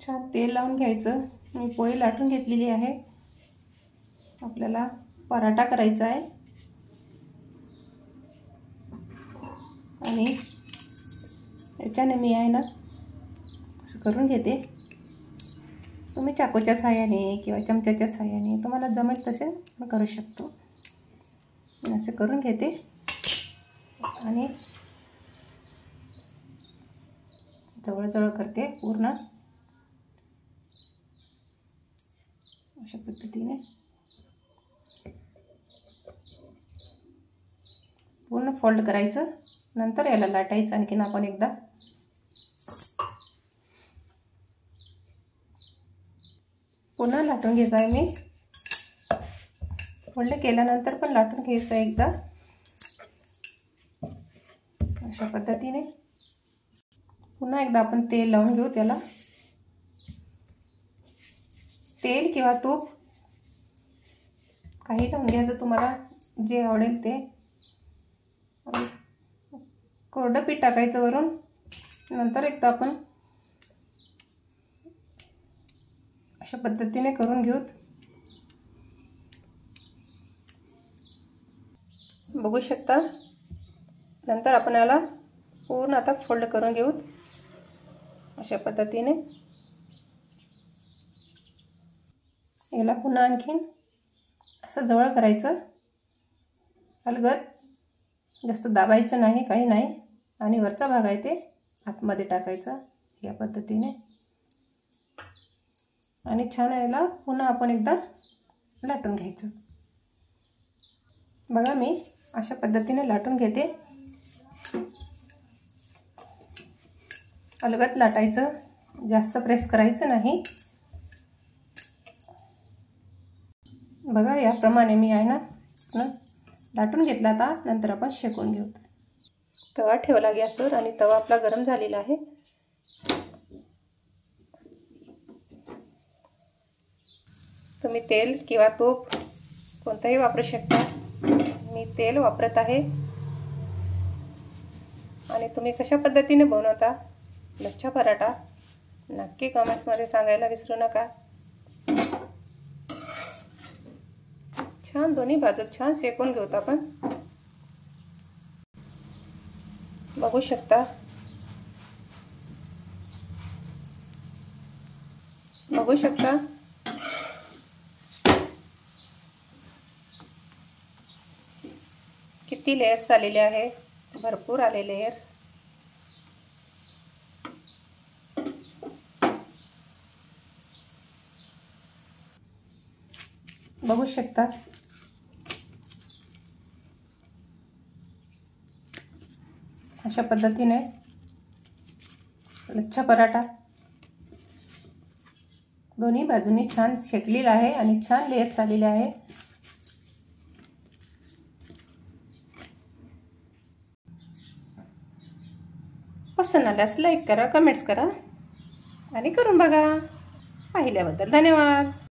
छान तेल लावून घ्यायचं। मी पोळी लाटून घेतलेली आहे। आपल्याला पराठा करायचा आहे आणि याच्याने मी आहे ना असं करून घेते। तुम्ही चाकूच्या साहाय्याने किंवा चमच्याच्या साहाय्याने तुम्हाला जमेल तसे करू शकतो। मी असं करून घेते आणि जवळ करते पूर्ण अशा पद्धतीने पूर्ण फोल्ड करायचं। नंतर याला लाटायचं आणखीन आपण एकदा। पुन्हा लाटून घेत आहे मी। फोल्ड केल्यानंतर पण लाटून घ्यायचं एकदा अशा पद्धतीने। पुन्हा एकदा आपण तेल लावून घेऊ त्याला। तेल किंवा तूप काही लावून घ्यायचं तुम्हाला जे आवडेल ते। कोरडं पीठ टाकायचं वरून। नंतर एकदा आपण अशा पद्धतीने करून घेऊ। बघू शकता। नंतर आपण याला पूर्ण आता फोल्ड करून घेऊ अशा पद्धतीने। याला पुन्हा आणखीन असं जवळ करायचं, अलगद जास्त दाबायचं नाही, काही नाही। आणि वरचा भाग आहे ते आतमध्ये टाकायचा या पद्धतीने आणि छान याला पुन्हा आपण एकदा लाटून घ्यायचं। बघा मी अशा पद्धतीने लाटून घेते। अलगद लाटायचं, जास्त प्रेस करायचं नाही। बघा याप्रमाणे मी आहे ना लाटून घेतला। आता नंतर आपण शेकून घेऊ। तवा ठेवला गॅसवर आणि तवा आपला गरम झालेला आहे। तुम्ही तेल किंवा तूप कोणताही वापरू शकता। मी तेल वापरत आहे। आणि तुम्ही कशा पद्धतीने बनवता लच्छा पराठा नक्की कमेंट्समध्ये सांगायला विसरू नका। छान दोन्ही बाजू छान शेकून घेऊत आपण। बघू शकता। बघू शकता किती लेयर्स आलेले आहे, भरपूर आले लेयर्स। बघू शकता। अशा पद्धतीने लच्छा पराठा दोन्ही बाजूंनी छान शेकलेला आहे आणि छान लेयर्स आलेले आहे। पसंत आल्यास लाईक करा, कमेंट्स करा आणि करून बघा। पाहिल्याबद्दल धन्यवाद।